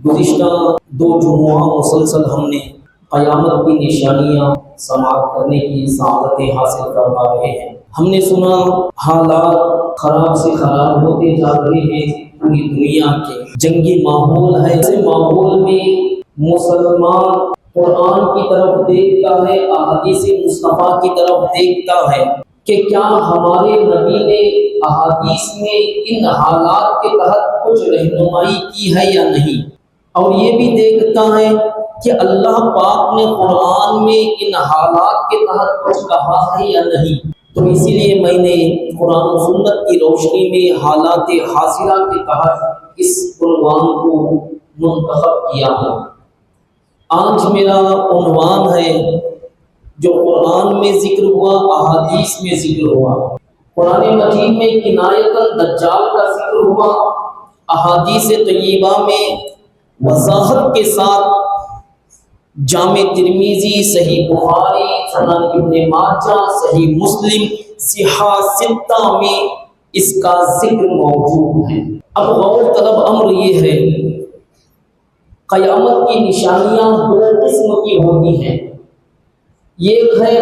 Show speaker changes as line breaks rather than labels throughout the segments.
گزشتہ 2 جمعہ مسلسل ہم نے قیامت کی نشانیاں سماعت کرنے کی سعادتیں حاصل کروا رہے ہیں۔ ہم نے سنا حالات خراب سے خراب ہوتے جا رہے ہیں پوری دنیا کے، جنگی ماحول ہے۔ ایسے ماحول میں مسلمان قرآن کی طرف دیکھتا ہے، احادیث مصطفیٰ کی طرف دیکھتا ہے کہ کیا ہمارے نبی نے احادیث میں ان حالات کے تحت کچھ رہنمائی کی ہے یا نہیں، اور یہ بھی دیکھتا ہے کہ اللہ پاک نے قرآن میں ان حالات کے تحت کچھ کہا ہے یا نہیں۔ تو اسی لیے میں نے قرآن و سنت کی روشنی میں حالات حاضرہ کے تحت اس عنوان کو منتخب کیا ہے۔ آج میرا عنوان ہے جو قرآن میں ذکر ہوا، احادیث میں ذکر ہوا۔ قرآن مجید میں کنایۃ دجال کا ذکر ہوا، احادیث طیبہ میں وضاحت کے ساتھ جامع ترمذی، صحیح بخاری، سنن ابن ماجہ، صحیح مسلم، صحاح ستہ میں اس کا ذکر موجود ہے۔ اب غور طلب امر یہ ہے، قیامت کی نشانیاں 2 قسم کی ہوتی ہیں۔ ایک ہے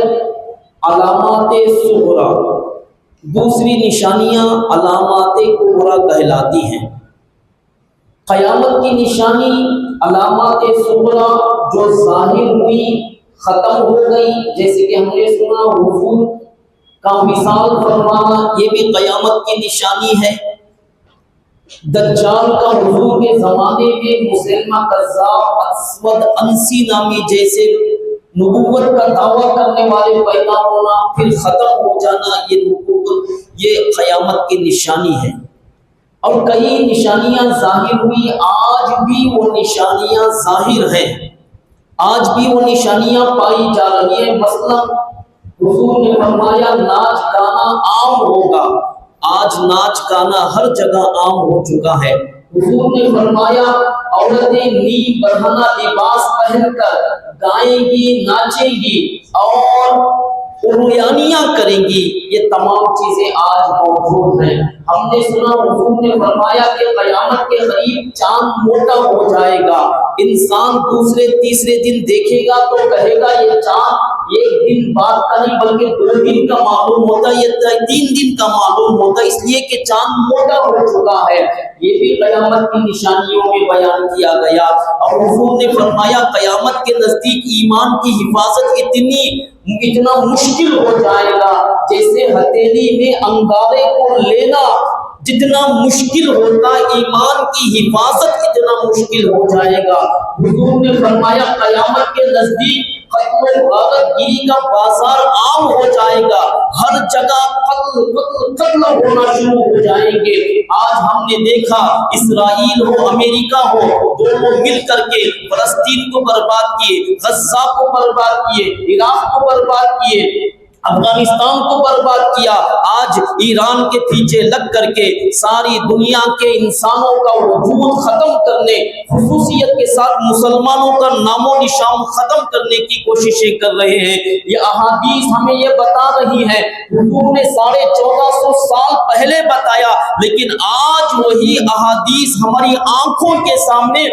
علامات صغریٰ، دوسری نشانیاں علامات کبریٰ کہلاتی ہیں۔ قیامت کی نشانی علامات صغریٰ جو ظاہر ہوئی، ختم ہو گئی، جیسے کہ ہم نے سنا وفود کا مثال فرمانا، یہ بھی قیامت کی نشانی ہے۔ دجال کا حضور کے زمانے میں مسلمہ کذاب، اسود انسی نامی جیسے نبوت کا دعویٰ کرنے والے پیدا ہونا، پھر ختم ہو جانا، یہ نبوت، یہ قیامت کی نشانی ہے۔ اور کئی نشانیاں ظاہر ہوئی، آج بھی وہ نشانیاں ظاہر ہیں، آج بھی وہ نشانیاں پائی جا رہی ہیں۔ مثلا حضور نے فرمایا ناچ گانا عام ہوگا، آج ناچ گانا ہر جگہ عام ہو چکا ہے۔ حضور نے فرمایا عورتیں نیم برہنہ لباس پہن کر گائیں گی، ناچیں گی اور قریانیاں کریں گی، یہ تمام چیزیں آج موجود ہیں۔ ہم نے سنا حضور نے فرمایا کہ قیامت کے قریب چاند موٹا ہو جائے گا، انسان دوسرے تیسرے دن دیکھے گا تو کہے گا یہ چاند 1 دن بعد کا نہیں بلکہ 2 دن کا معلوم ہوتا ہے، یا 3 دن کا معلوم ہوتا ہے، اس لیے کہ چاند موٹا ہو چکا ہے۔ یہ بھی قیامت کی نشانیوں میں بیان کیا گیا۔ اور حضور نے فرمایا قیامت کے نزدیک ایمان کی حفاظت اتنا مشکل ہو جائے گا جیسے ہتھیلی میں انگارے کو لینا جتنا مشکل ہوتا، ایمان کی حفاظت اتنا مشکل ہو جائے گا۔ حضور نے فرمایا قیامت کے نزدیک قتل و غارت گیری کا بازار عام ہو جائے گا، ہر جگہ قتل ہونا شروع ہو جائیں گے۔ آج ہم نے دیکھا اسرائیل ہو، امریکہ ہو، دونوں مل کر کے فلسطین کو برباد کیے، غزہ کو برباد کیے، عراق کو برباد کیے، افغانستان کو برباد کیا۔ آج ایران کے پیچھے لگ کر کے ساری دنیا کے انسانوں کا وجود ختم کرنے، خصوصیت کے ساتھ مسلمانوں کا نام و نشان ختم کرنے کی کوششیں کر رہے ہیں۔ یہ احادیث ہمیں یہ بتا رہی ہے، حضور نے 1450 سال پہلے بتایا، لیکن آج وہی احادیث ہماری آنکھوں کے سامنے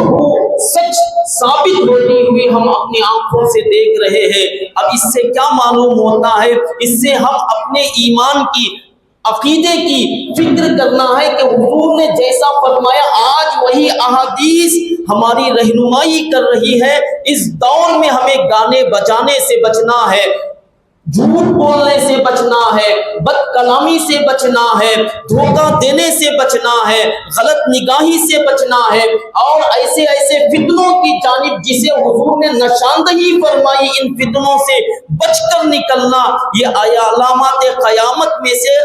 ہو سچ ثابت ہوتی ہوئی ہم اپنی آنکھوں سے دیکھ رہے ہیں۔ اب اس سے کیا معلوم ہوتا ہے؟ اس سے ہم اپنے ایمان کی، عقیدے کی فکر کرنا ہے کہ حضور نے جیسا فرمایا آج وہی احادیث ہماری رہنمائی کر رہی ہے۔ اس دور میں ہمیں گانے بجانے سے بچنا ہے، جھوٹ بولنے سے بچنا ہے، بد کلامی سے بچنا ہے، دھوکہ دینے سے بچنا ہے، غلط نگاہی سے بچنا ہے، اور ایسے فتنوں کی جانب جسے حضور نے نشاندہی فرمائی ان فتنوں سے بچ کر نکلنا، یہ علامات قیامت میں سے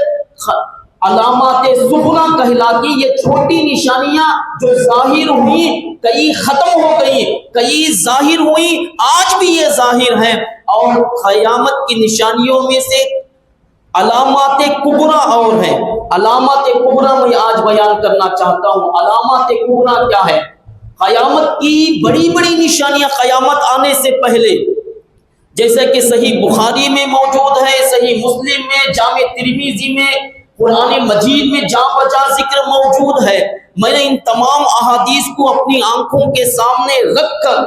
علامات صغریٰ کہلاتی۔ یہ چھوٹی نشانیاں جو ظاہر ہوئی، کئی ختم ہو گئی، کئی ظاہر ہوئی، آج بھی یہ ظاہر ہیں۔ اور قیامت کی نشانیوں میں سے علامات کبریٰ اور ہیں۔ علامات کبریٰ میں آج بیان کرنا چاہتا ہوں۔ علامات کبریٰ کیا ہے؟ قیامت کی بڑی بڑی نشانیاں قیامت آنے سے پہلے، جیسے کہ صحیح بخاری میں موجود ہے، صحیح مسلم میں، جامع ترمذی میں، قرآن مجید میں جا بجا ذکر موجود ہے۔ میں نے ان تمام احادیث کو اپنی آنکھوں کے سامنے رکھ کر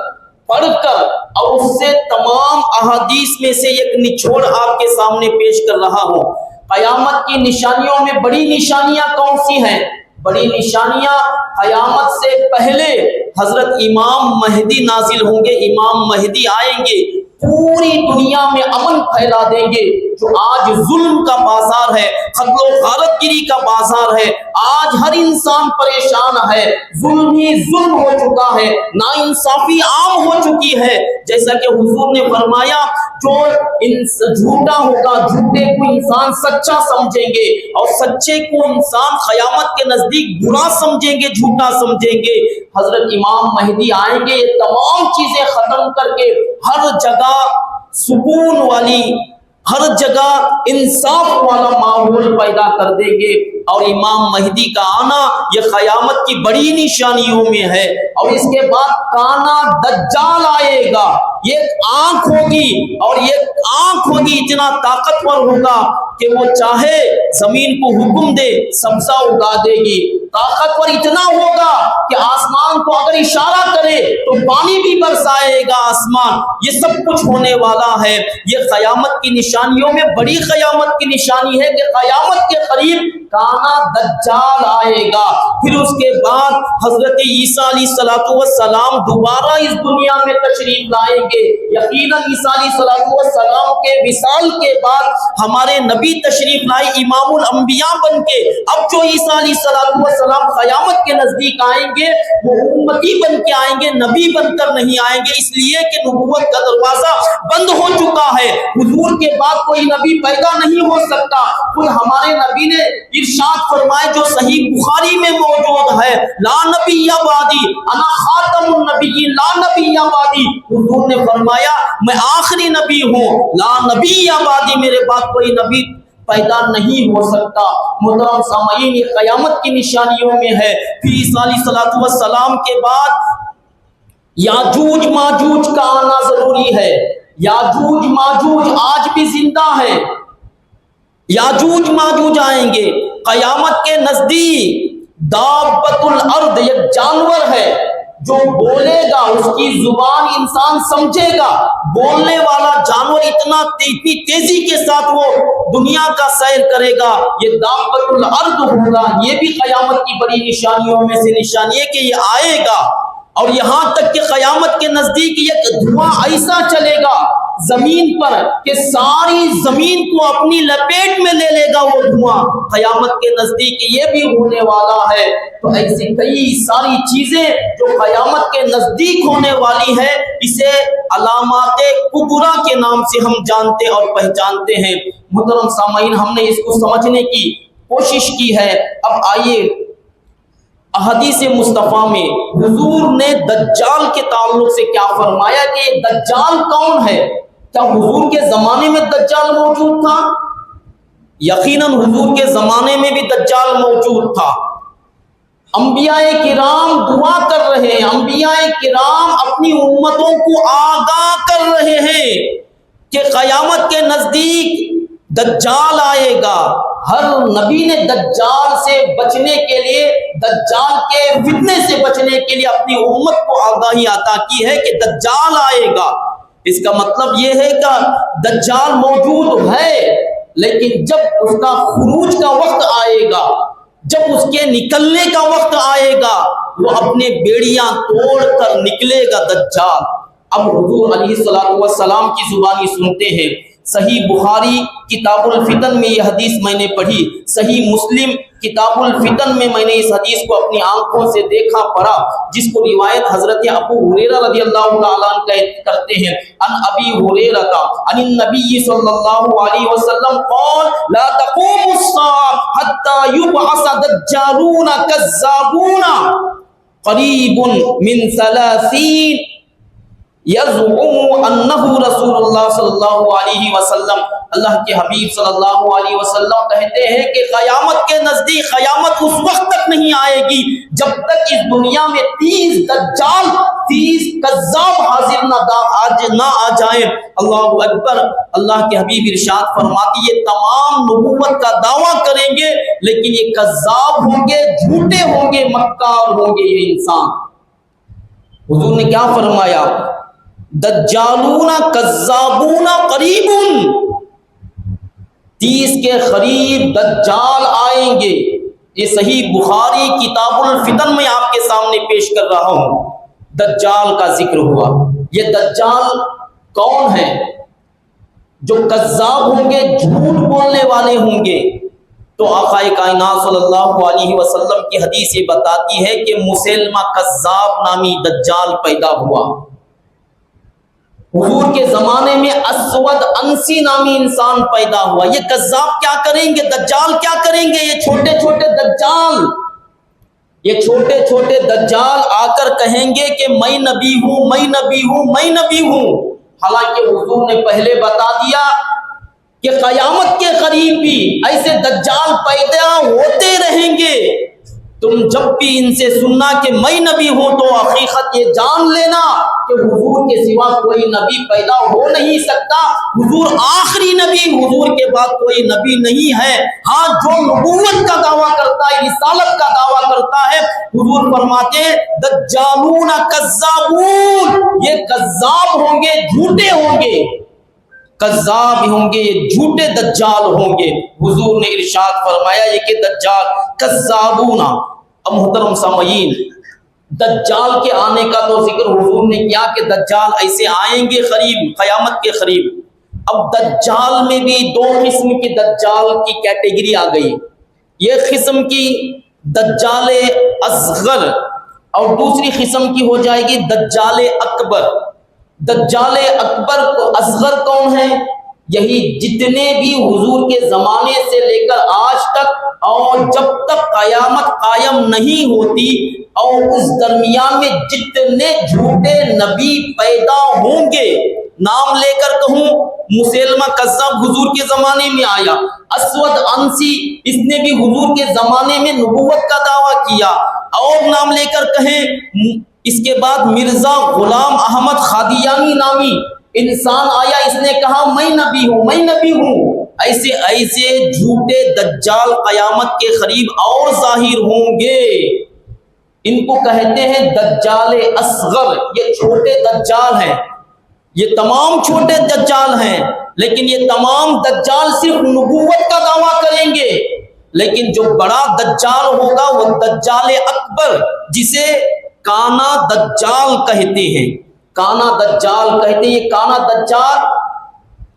پڑھ کر اور اس سے تمام احادیث میں سے ایک نچوڑ آپ کے سامنے پیش کر رہا ہوں۔ قیامت کی نشانیوں میں بڑی نشانیاں کون سی ہیں؟ بڑی نشانیاں قیامت سے پہلے حضرت امام مہدی نازل ہوں گے، امام مہدی آئیں گے، پوری دنیا میں امن پھیلا دیں گے۔ جو آج ظلم کا بازار ہے، قتل و غارت گری کا بازار ہے، آج ہر انسان پریشان ہے، ظلم ہی ظلم ہو چکا ہے، ناانصافی عام ہو چکی ہے۔ جیسا کہ حضور نے فرمایا جو جھوٹا ہوگا، جھوٹے کو انسان سچا سمجھیں گے اور سچے کو انسان قیامت کے نزدیک برا سمجھیں گے، جھوٹا سمجھیں گے۔ حضرت امام مہدی آئیں گے، یہ تمام چیزیں ختم کر کے ہر جگہ سکون والی، ہر جگہ انصاف والا ماحول پیدا کر دیں گے۔ اور امام مہدی کا آنا یہ قیامت کی بڑی نشانیوں میں ہے۔ اور اس کے بعد کانا دجال آئے گا، یہ آنکھ ہوگی اور یہ آنکھ ہوگی اتنا طاقتور ہوگا کہ وہ چاہے زمین کو حکم دے سبزہ اگا دے گی، طاقتور اتنا ہوگا کہ آسمان کو اگر اشارہ کرے تو پانی بھی برسائے گا آسمان۔ یہ سب کچھ ہونے والا ہے۔ یہ قیامت کی نشانیوں میں بڑی قیامت کی نشانی ہے کہ قیامت کے قریب کانا دجال آئے گا۔ پھر اس کے بعد حضرت عیسیٰ علیہ السلام دوبارہ اس دنیا میں تشریف لائیں گے۔ یقیناً عیسیٰ علیہ السلام کے وصال کے بعد ہمارے نبی تشریف لائے امام الانبیاء بن کے۔ اب جو عیسیٰ علیہ السلام قیامت کے نزدیک آئیں گے وہ امتی بن کے آئیں گے، نبی بن کر نہیں آئیں گے، اس لیے کہ نبوت کا دروازہ بند ہو چکا ہے۔ حضور کے بعد کوئی نبی پیدا نہیں ہو سکتا۔ خود ہمارے نبی نے ارشاد فرمائے جو صحیح بخاری میں موجود ہے، لا نبی بعدی انا خاتم النبیین لا نبی بعدی۔ حضور نے فرمایا میں آخری نبی ہوں، لا نبی بعدی، میرے بعد کوئی نبی پیدا نہیں ہو سکتا۔ محترم سامعین، یہ قیامت کی نشانیوں میں ہے۔ پھر عیسیٰ علیہ السلام کے بعد یاجوج ماجوج کا آنا ضروری ہے۔ یاجوج ماجوج آج بھی زندہ ہے، یاجوج ماجوج آئیں گے قیامت کے نزدیک۔ دابۃ الارض ایک جانور ہے جو بولے گا، اس کی زبان انسان سمجھے گا، بولنے والا جانور اتنی تیزی کے ساتھ وہ دنیا کا سیر کرے گا، یہ دابۃ الارض ہوگا۔ یہ بھی قیامت کی بڑی نشانیوں میں سے نشانی ہے کہ یہ آئے گا۔ اور یہاں تک کہ قیامت کے نزدیک ایک دھواں ایسا چلے گا زمین پر کہ ساری زمین کو اپنی لپیٹ میں لے لے گا وہ دھواں۔ قیامت کے نزدیک یہ بھی ہونے والا ہے۔ تو ایسی کئی ساری چیزیں جو قیامت کے نزدیک ہونے والی ہے، اسے علامات کبریٰ کے نام سے ہم جانتے اور پہچانتے ہیں۔ محترم سامعین، ہم نے اس کو سمجھنے کی کوشش کی ہے۔ اب آئیے احادیث مصطفیٰ میں حضور نے دجال کے تعلق سے کیا فرمایا کہ یہ دجال کون ہے؟ کیا حضور کے زمانے میں دجال موجود تھا؟ یقیناً حضور کے زمانے میں بھی دجال موجود تھا۔ انبیاء کرام دعا کر رہے ہیں، انبیاء کرام اپنی امتوں کو آگاہ کر رہے ہیں کہ قیامت کے نزدیک دجال آئے گا۔ ہر نبی نے دجال سے بچنے کے لیے، دجال کے فتنے سے بچنے کے لیے اپنی امت کو آگاہی عطا کی ہے کہ دجال آئے گا۔ اس کا مطلب یہ ہے کہ دجال موجود ہے، لیکن جب اس کا خروج کا وقت آئے گا، جب اس کے نکلنے کا وقت آئے گا، وہ اپنے بیڑیاں توڑ کر نکلے گا دجال۔ اب حضور علیہ السلام کی زبانی سنتے ہیں۔ صحیح بخاری کتاب الفتن میں یہ حدیث میں نے پڑھی، صحیح مسلم کتاب الفتن میں نے اس حدیث کو اپنی آنکھوں سے دیکھا پڑھا، جس کو روایت حضرت ابو ہریرہ رضی اللہ تعالیٰ عنہ کرتے ہیں۔ ان ابی ہریرہ عن النبی صلی اللہ علیہ وسلم قال لا تقوم الساعة حتى يبعث دجالون كذابون قریب من 30 یزعم انہ رسول اللہ صلی اللہ علیہ وسلم۔ اللہ کے حبیب صلی اللہ علیہ وسلم کہتے ہیں کہ قیامت کے نزدیک قیامت اس وقت تک نہیں آئے گی جب تک اس دنیا میں 30 دجال 30 کذاب حاضر نہ آ جائیں۔ اللہ اکبر۔ اللہ کے حبیب ارشاد فرماتے یہ تمام نبوت کا دعویٰ کریں گے لیکن یہ کذاب ہوں گے، جھوٹے ہوں گے، مکار ہوں گے یہ انسان۔ حضور نے کیا فرمایا؟ دجالون کذابون قریب، 30 کے قریب دجال آئیں گے۔ یہ صحیح بخاری کتاب الفتن میں آپ کے سامنے پیش کر رہا ہوں، دجال کا ذکر ہوا۔ یہ دجال کون ہے؟ جو کذاب ہوں گے، جھوٹ بولنے والے ہوں گے۔ تو آقا کائنات صلی اللہ علیہ وسلم کی حدیث یہ بتاتی ہے کہ مسیلمہ کذاب نامی دجال پیدا ہوا۔ حضور کے زمانے میں اسود انسی نامی انسان پیدا ہوا۔ یہ کذاب کیا کریں گے؟ دجال کیا کریں گے؟ یہ چھوٹے چھوٹے دجال آ کر کہیں گے کہ میں نبی ہوں، میں نبی ہوں، میں نبی ہوں۔ حالانکہ حضور نے پہلے بتا دیا کہ قیامت کے قریب بھی ایسے دجال پیدا ہوتے رہیں گے۔ تم جب بھی ان سے سننا کہ میں نبی ہوں تو حقیقت یہ جان لینا کہ حضور کے سوا کوئی نبی پیدا ہو نہیں سکتا۔ حضور آخری نبی، حضور کے بعد کوئی نبی نہیں ہے۔ ہاں، جو نبوت کا دعویٰ کرتا ہے، رسالت کا دعویٰ کرتا ہے، حضور فرماتے ہیں دجالون کذابون، یہ کذاب ہوں گے، جھوٹے ہوں گے، کذاب ہوں گے، یہ جھوٹے دجال ہوں گے۔ حضور نے ارشاد فرمایا یہ کہ دجال کذابون۔ اب محترم سامعین، دجال کے آنے کا تو ذکر حضور نے کیا کہ دجال ایسے آئیں گے قریب، قیامت کے قریب۔ اب دجال میں بھی 2 قسم کی دجال کی کیٹیگری آ گئی۔ یہ قسم کی دجال اصغر اور دوسری قسم کی ہو جائے گی دجال اکبر۔ دجال اکبر اصغر کون ہے؟ یہی جتنے بھی حضور کے زمانے سے لے کر آج تک اور جب تک قیامت قائم نہیں ہوتی اور اس درمیان میں جتنے جھوٹے نبی پیدا ہوں گے، نام لے کر کہوں، مسیلمہ کذاب حضور کے زمانے میں آیا، اسود انسی اس نے بھی حضور کے زمانے میں نبوت کا دعویٰ کیا، اور نام لے کر کہیں اس کے بعد مرزا غلام احمد قادیانی نامی انسان آیا، اس نے کہا میں نبی ہوں، میں نبی ہوں۔ ایسے جھوٹے دجال قیامت کے قریب اور ظاہر ہوں گے۔ ان کو کہتے ہیں دجال اصغر، یہ چھوٹے دجال ہیں، یہ تمام چھوٹے دجال ہیں، لیکن یہ تمام دجال صرف نبوت کا دعویٰ کریں گے۔ لیکن جو بڑا دجال ہوگا وہ دجال اکبر، جسے کانا دجال کہتے ہیں، کانا دجال کہتے ہیں۔ یہ کانا دجال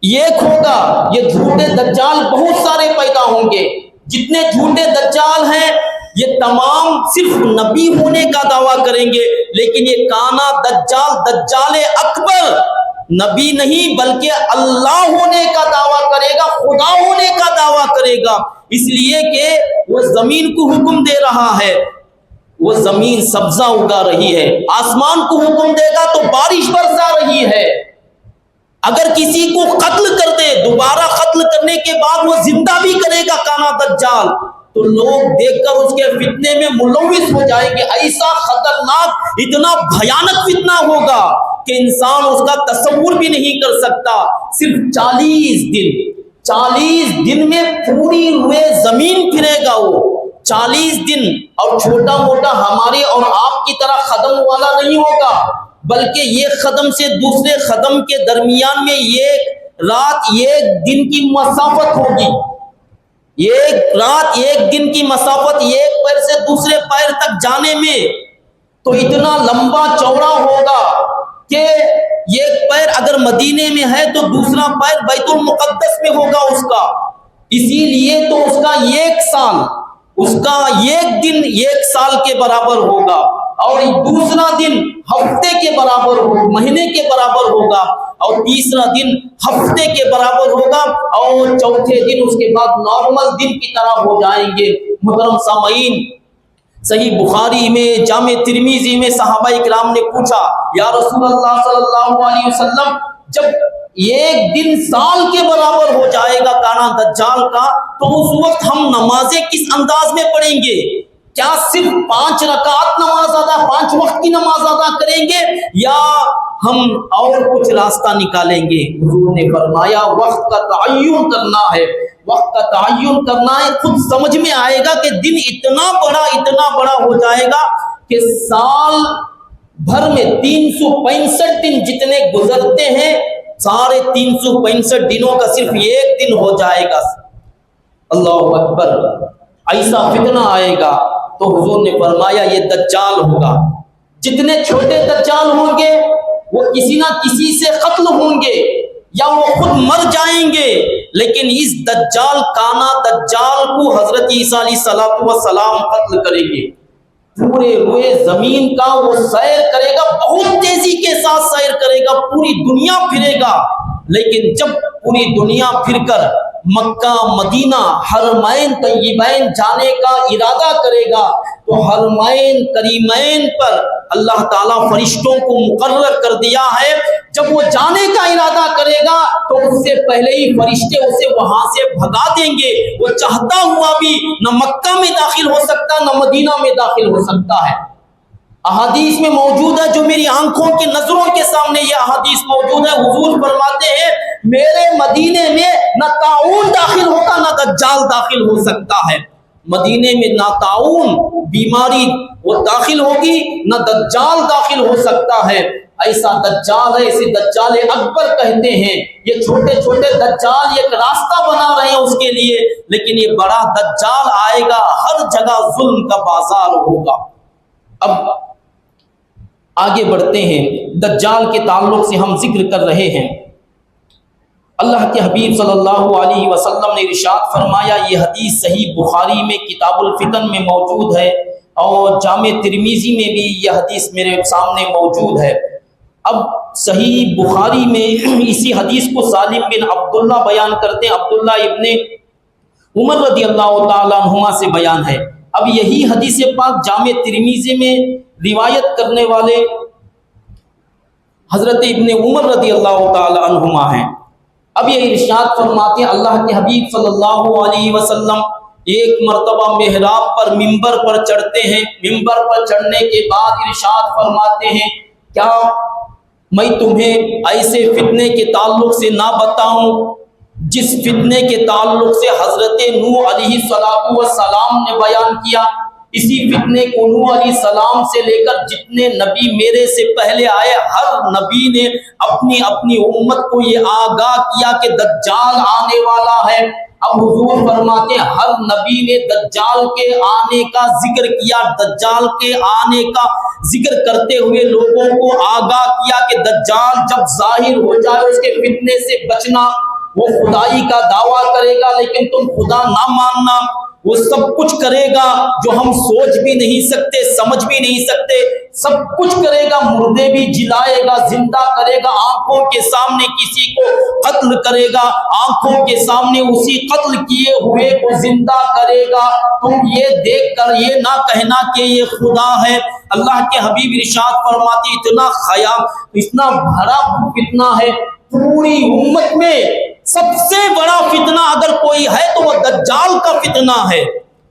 ایک ہوگا، یہ جھوٹے دجال بہت سارے پیدا ہوں گے۔ جتنے جھوٹے دجال ہیں یہ تمام صرف نبی ہونے کا دعویٰ کریں گے، لیکن یہ کانا دجال، دجال اکبر، نبی نہیں بلکہ اللہ ہونے کا دعویٰ کرے گا، خدا ہونے کا دعویٰ کرے گا، اس لیے کہ وہ زمین کو حکم دے رہا ہے، وہ زمین سبزہ اگا رہی ہے، آسمان کو حکم دے گا تو بارش برسا رہی ہے۔ اگر کسی کو قتل کر دے، دوبارہ قتل کرنے کے بعد وہ زندہ بھی کرے گا کانا دجال، تو لوگ دیکھ کر اس کے فتنے میں ملوث ہو جائیں گے۔ ایسا خطرناک، اتنا بھیانک فتنہ ہوگا کہ انسان اس کا تصور بھی نہیں کر سکتا۔ صرف 40 دن میں پوری روئے زمین پھرے گا وہ، 40 دن، اور چھوٹا موٹا ہمارے اور آپ کی طرح قدم والا نہیں ہوگا، بلکہ ایک قدم سے دوسرے قدم کے درمیان میں ایک رات ایک دن کی مسافت ہوگی، ایک رات ایک دن کی مسافت، ایک پیر سے دوسرے پیر تک جانے میں تو اتنا لمبا چوڑا ہوگا کہ ایک پیر اگر مدینے میں ہے تو دوسرا پیر بیت المقدس میں ہوگا اس کا۔ اسی لیے تو اس کا ایک سال، اس کا ایک دن 1 سال کے برابر ہوگا، اور دوسرا دن ہفتے کے برابر ہوگا، مہینے کے برابر ہوگا، اور تیسرا دن ہفتے کے برابر ہوگا، اور چوتھے دن اس کے بعد نارمل دن کی طرح ہو جائیں گے۔ محترم سامعین، صحیح بخاری میں، جامع ترمذی میں صحابہ اکرام نے پوچھا یا رسول اللہ صلی اللہ علیہ وسلم، جب ایک دن سال کے برابر ہو جائے گا کانا دجال کا، تو اس وقت ہم نمازیں کس انداز میں پڑھیں گے؟ کیا صرف 5 رکعت نماز ادا 5 وقت کی نماز ادا کریں گے یا ہم اور کچھ راستہ نکالیں گے؟ حضور نے فرمایا وقت کا تعین کرنا ہے، وقت کا تعین کرنا ہے۔ خود سمجھ میں آئے گا کہ دن اتنا بڑا ہو جائے گا کہ سال بھر میں 365 دن جتنے گزرتے ہیں، سارے 365 دنوں کا صرف ایک دن ہو جائے گا۔ اللہ اکبر، ایسا فتنہ آئے گا۔ تو حضور نے فرمایا یہ دجال ہوگا۔ جتنے چھوٹے دجال ہوں گے وہ کسی نہ کسی سے قتل ہوں گے یا وہ خود مر جائیں گے، لیکن اس دجال کانا دجال کو حضرت عیسیٰ علیہ السلام قتل کریں گے۔ پورے روئے زمین کا وہ سیر کرے گا، بہت تیزی کے ساتھ سیر کرے گا، پوری دنیا پھرے گا۔ لیکن جب پوری دنیا پھر کر مکہ مدینہ حرمین طیبین جانے کا ارادہ کرے گا تو حرمین کریمین پر اللہ تعالیٰ فرشتوں کو مقرر کر دیا ہے، جب وہ جانے کا ارادہ کرے گا تو اس سے پہلے ہی فرشتے اسے وہاں سے بھگا دیں گے۔ وہ چاہتا ہوا بھی نہ مکہ میں داخل ہو سکتا نہ مدینہ میں داخل ہو سکتا ہے۔ احادیث میں موجود ہے، جو میری آنکھوں کی نظروں کے سامنے یہ احادیث موجود ہے۔ حضور فرماتے ہیں میرے مدینے میں نہ طاعون داخل ہوگا نہ دجال داخل ہو سکتا ہے۔ مدینے میں نہ طاعون بیماری وہ داخل ہوگی نہ دجال داخل ہو سکتا ہے۔ ایسا دجال ہے، اسے دجال اکبر کہتے ہیں۔ یہ چھوٹے چھوٹے دجال ایک راستہ بنا رہے ہیں اس کے لیے، لیکن یہ بڑا دجال آئے گا، ہر جگہ ظلم کا بازار ہوگا۔ اب آگے بڑھتے ہیں، دجال کے تعلق سے ہم ذکر کر رہے ہیں۔ اللہ کے حبیب صلی اللہ علیہ وسلم نے ارشاد فرمایا، یہ حدیث صحیح بخاری میں کتاب الفتن میں موجود ہے اور جامع ترمذی میں بھی یہ حدیث میرے سامنے موجود ہے۔ اب صحیح بخاری میں اسی حدیث کو سالم بن عبداللہ بیان کرتے ہیں، عبداللہ ابن عمر رضی اللہ تعالیٰ عنہما سے بیان ہے۔ اب یہی حدیث پاک جامع ترمذی میں روایت کرنے والے حضرت ابن عمر رضی اللہ تعالی عنہما ہیں۔ اب یہ ارشاد فرماتے ہیں، اللہ کے حبیب صلی اللہ علیہ وسلم ایک مرتبہ محراب پر ممبر پر چڑھتے ہیں، ممبر پر چڑھنے کے بعد ارشاد فرماتے ہیں کیا میں تمہیں ایسے فتنے کے تعلق سے نہ بتاؤں جس فتنے کے تعلق سے حضرت نوح علیہ السلام نے بیان کیا؟ اسی فتنے کو نوح علیہ السلام سے لے کر جتنے نبی میرے سے پہلے آئے، ہر نبی نے اپنی اپنی امت کو یہ آگاہ کیا کہ دجال آنے والا ہے۔ اب حضور فرماتے ہیں ہر نبی نے دجال کے آنے کا ذکر کیا، دجال کے آنے کا ذکر کرتے ہوئے لوگوں کو آگاہ کیا کہ دجال جب ظاہر ہو جائے اس کے فتنے سے بچنا۔ وہ خدائی کا دعویٰ کرے گا لیکن تم خدا نہ ماننا، وہ سب کچھ کرے گا جو ہم سوچ بھی نہیں سکتے، سمجھ بھی نہیں سکتے، سب کچھ کرے گا، مردے بھی جلائے گا، زندہ کرے گا، آنکھوں کے سامنے کسی کو قتل کرے گا، آنکھوں کے سامنے اسی قتل کیے ہوئے کو زندہ کرے گا۔ تم یہ دیکھ کر یہ نہ کہنا کہ یہ خدا ہے۔ اللہ کے حبیب ارشاد فرماتے اتنا خیال، اتنا بڑا فتنہ ہے، پوری امت میں سب سے بڑا فتنہ اگر کوئی ہے تو وہ دجال کا فتنہ ہے،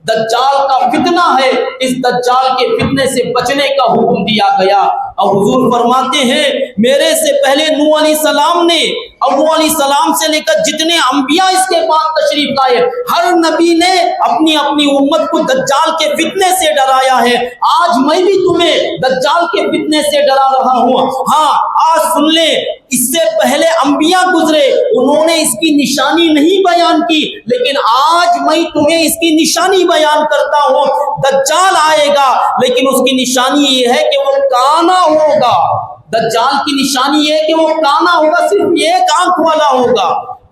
دجال کا فتنہ ہے۔ اس دجال کے فتنے سے بچنے کا حکم دیا گیا اور حضور فرماتے ہیں میرے سے پہلے نوح علیہ السلام نے اور نوح علیہ السلام سے لے کر جتنے انبیاء اس کے بعد تشریف لائے، ہر نبی نے اپنی اپنی امت کو دجال کے فتنے سے ڈرایا ہے۔ آج میں بھی تمہیں دجال کے فتنے سے ڈرا رہا ہوں۔ ہاں آج سن لیں، اس سے پہلے انبیاء گزرے، انہوں نے اس کی نشانی نہیں بیان کی، لیکن آج میں تمہیں اس کی نشانی بیان کرتا ہوں۔ دجال آئے گا لیکن اس کی نشانی یہ ہے کہ وہ کانا ہوگا۔ دجال کی نشانی یہ ہے کہ وہ کانا ہوگا، صرف ایک آنکھ والا ہوگا۔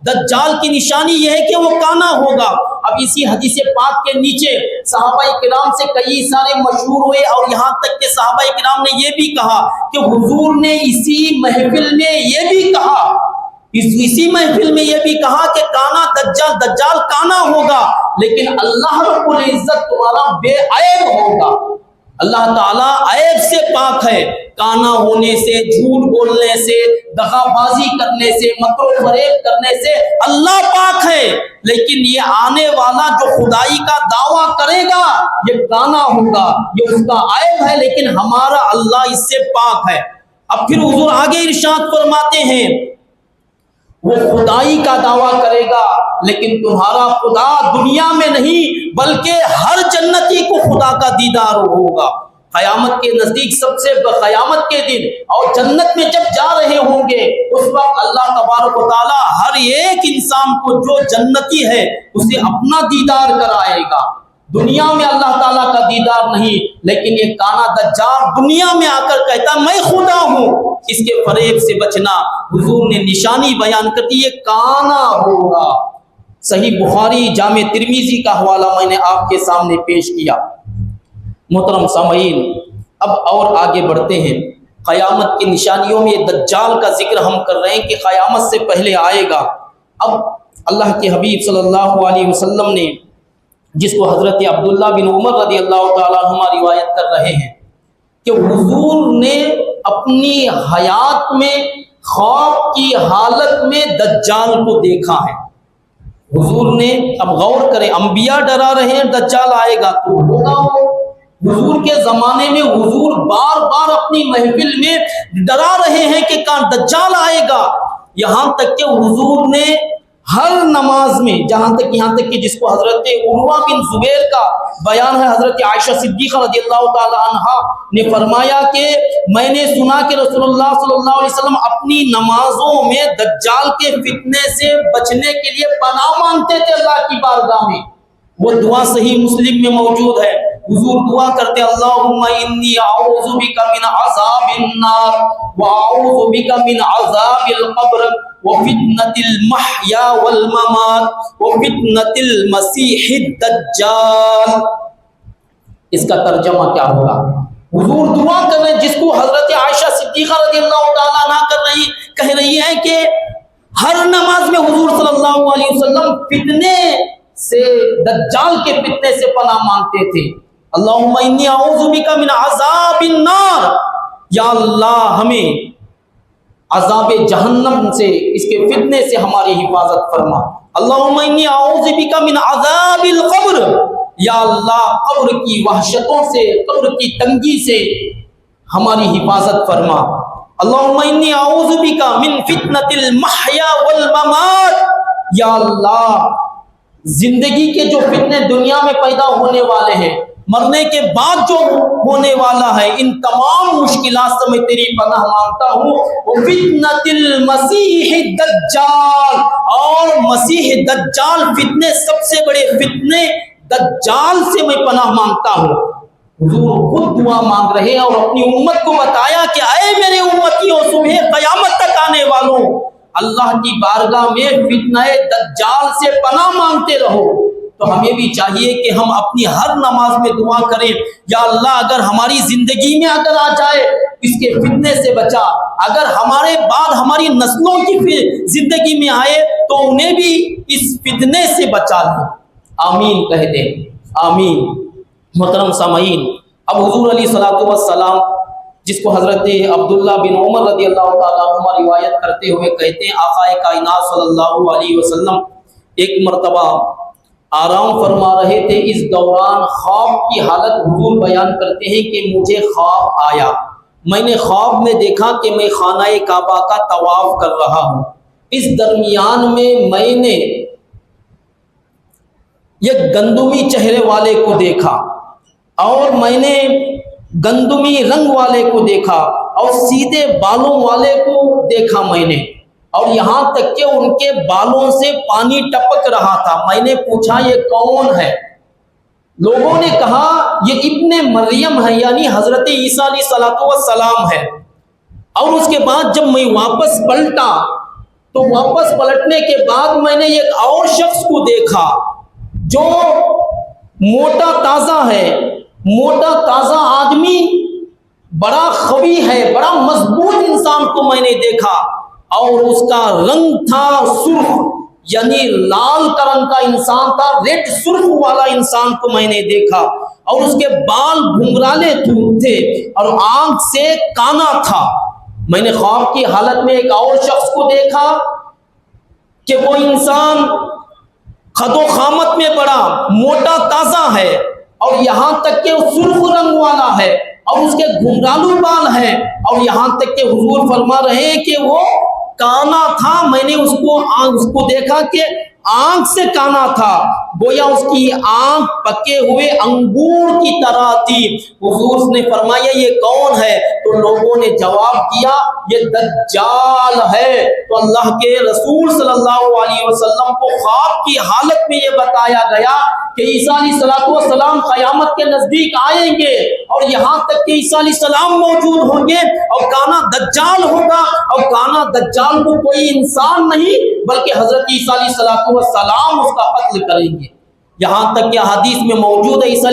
دجال کی نشانی یہ ہے کہ وہ کانا ہوگا۔ اب اسی حدیث پاک کے نیچے صحابہ کرام سے کئی سارے مشہور ہوئے اور یہاں تک کہ صحابہ کرام نے یہ بھی کہا کہ حضور نے اسی محفل میں یہ بھی کہا، اسی محفل میں یہ بھی کہا کہ کانا دجال کانا ہوگا، لیکن اللہ رب العزت تمہارا بے عیب ہوگا۔ اللہ تعالیٰ عیب سے پاک ہے، کانا ہونے سے، جھوٹ بولنے سے، دغا بازی کرنے سے، مکر و فریب کرنے سے اللہ پاک ہے۔ لیکن یہ آنے والا جو خدائی کا دعویٰ کرے گا یہ کانا ہوگا، یہ اس کا عیب ہے، لیکن ہمارا اللہ اس سے پاک ہے۔ اب پھر حضور آگے ارشاد فرماتے ہیں وہ خدائی کا دعویٰ کرے گا لیکن تمہارا خدا دنیا میں نہیں بلکہ ہر جنتی کو خدا کا دیدار ہوگا۔ قیامت کے نزدیک سب سے قیامت کے دن اور جنت میں جب جا رہے ہوں گے اس وقت اللہ تبارک و تعالی ہر ایک انسان کو جو جنتی ہے اسے اپنا دیدار کرائے گا۔ دنیا میں اللہ تعالیٰ کا دیدار نہیں، لیکن یہ کانا دجال دنیا میں آ کر کہتا میں خدا ہوں، اس کے فریب سے بچنا۔ حضور نے نشانی بیان کر دی، یہ کانا ہوگا۔ صحیح بخاری جامع ترمذی کا حوالہ میں نے آپ کے سامنے پیش کیا۔ محترم سامعین، اب اور آگے بڑھتے ہیں۔ قیامت کی نشانیوں میں دجال کا ذکر ہم کر رہے ہیں کہ قیامت سے پہلے آئے گا۔ اب اللہ کے حبیب صلی اللہ علیہ وسلم نے، جس کو حضرت عبداللہ بن عمر رضی اللہ تعالیٰ عنہما روایت کر رہے ہیں کہ حضور نے اپنی حیات میں خواب کی حالت میں دجال کو دیکھا ہے۔ حضور نے، اب غور کریں، انبیاء ڈرا رہے ہیں دجال آئے گا تو ہوگا وہ۔ حضور کے زمانے میں حضور بار بار اپنی محفل میں ڈرا رہے ہیں کہ دجال آئے گا، یہاں تک کہ حضور نے ہر نماز میں، یہاں تک کہ جس کو حضرت عروہ بن زبیر کا بیان ہے، حضرت عائشہ صدیقہ رضی اللہ تعالی عنہا نے فرمایا کہ میں نے سنا کہ رسول اللہ صلی اللہ علیہ وسلم اپنی نمازوں میں دجال کے فتنے سے بچنے کے لیے پناہ مانگتے تھے اللہ کی بارگاہ میں۔ وہ دعا صحیح مسلم میں موجود ہے۔ حضور دعا کرتے اللہم انی اعوذ بک من عذاب النار واعوذ بک من عذاب القبر وفتنة المحیا والممات وفتنة المسیح الدجال۔ اس کا ترجمہ کیا ہوگا؟ حضور دعا کر رہے ہیں جس کو حضرت عائشہ صدیقہ رضی اللہ تعالیٰ عنہ کہہ رہی ہیں کہ ہر نماز میں حضور صلی اللہ علیہ وسلم فتنے سے، دجال کے فتنے سے پناہ مانگتے تھے۔ اللہم انی اعوذ بک من عذاب النار، یا اللہ ہمیں عذاب جہنم سے، اس کے فتنے سے ہماری حفاظت فرما۔ اللہم انی اعوذ بک من عذاب القبر، یا اللہ قبر کی وحشتوں سے، قبر کی تنگی سے ہماری حفاظت فرما۔ اللہم انی اعوذ بک من فتنة المحیا والممات، یا اللہ زندگی کے جو فتنے دنیا میں پیدا ہونے والے ہیں، مرنے کے بعد جو ہونے والا ہے، ان تمام مشکلات سے میں تیری پناہ مانگتا ہوں۔ وفتنة المسیح الدجال، اور مسیح دجال فتنے، سب سے بڑے فتنے دجال سے میں پناہ مانگتا ہوں۔ حضور خود دعا مانگ رہے ہیں اور اپنی امت کو بتایا کہ اے میرے امتیوں، صبح قیامت تک آنے والوں، اللہ کی بارگاہ میں فتنہ دجال سے پناہ مانگتے رہو۔ تو ہمیں بھی چاہیے کہ ہم اپنی ہر نماز میں دعا کریں، یا اللہ اگر ہماری زندگی میں اگر آ جائے اس کے فتنے سے بچا، اگر ہمارے بعد ہماری نسلوں کی زندگی میں آئے تو انہیں بھی اس فتنے سے بچا لیں۔ آمین کہہ دیں، آمین۔ محترم سامعین، اب حضور علیہ الصلوۃ والسلام، جس کو حضرت عبداللہ بن عمر رضی اللہ تعالیٰ عنہ روایت کرتے ہوئے کہتے ہیں آقائے کائنات صلی اللہ علیہ وسلم ایک مرتبہ آرام فرما رہے تھے، اس دوران خواب کی حالت حضور بیان کرتے ہیں کہ مجھے خواب آیا، میں نے خواب میں دیکھا کہ میں خانہ کعبہ کا طواف کر رہا ہوں، اس درمیان میں نے ایک گندمی چہرے والے کو دیکھا، اور میں نے گندمی رنگ والے کو دیکھا، اور سیدھے بالوں والے کو دیکھا میں نے، اور یہاں تک کہ ان کے بالوں سے پانی ٹپک رہا تھا۔ میں نے پوچھا یہ کون ہے؟ لوگوں نے کہا یہ ابن مریم ہے، یعنی حضرت عیسیٰ علیہ السلام ہے۔ اور اس کے بعد جب میں واپس پلٹا تو واپس پلٹنے کے بعد میں نے ایک اور شخص کو دیکھا جو موٹا تازہ ہے، موٹا تازہ آدمی، بڑا قوی ہے، بڑا مضبوط انسان کو میں نے دیکھا، اور اس کا رنگ تھا سرخ، یعنی لال کرن کا انسان تھا، ریڈ سرخ والا انسان کو میں نے دیکھا، اور اس کے بال گھنگرالے تھے اور آنکھ سے کانا تھا۔ میں نے خواب کی حالت میں ایک اور شخص کو دیکھا کہ وہ انسان قد و قامت میں بڑا موٹا تازہ ہے، اور یہاں تک کہ وہ سرخ رنگ والا ہے اور اس کے گھنگرالو بال ہیں، اور یہاں تک کہ حضور فرما رہے ہیں کہ وہ کانا تھا۔ میں نے اس کو دیکھا کہ آنکھ سے کانا تھا، گویا اس کی آنکھ پکے ہوئے انگور کی طرح تھی۔ حضور نے فرمایا یہ کون ہے؟ تو لوگوں نے جواب دیا یہ دجال ہے۔ تو اللہ کے رسول صلی اللہ علیہ وسلم کو خواب کی حالت میں یہ بتایا گیا کہ عیسیٰ علیہ السلام قیامت کے نزدیک آئیں گے، اور یہاں تک کہ عیسیٰ علیہ السلام موجود ہوں گے، اور کانا دجال ہوگا، اور کانا دجال کو کوئی انسان نہیں بلکہ حضرت عیسیٰ علیہ السلام اس کا قتل کریں گے۔ یہاں تک کہ حدیث میں موجود ہے عیسیٰ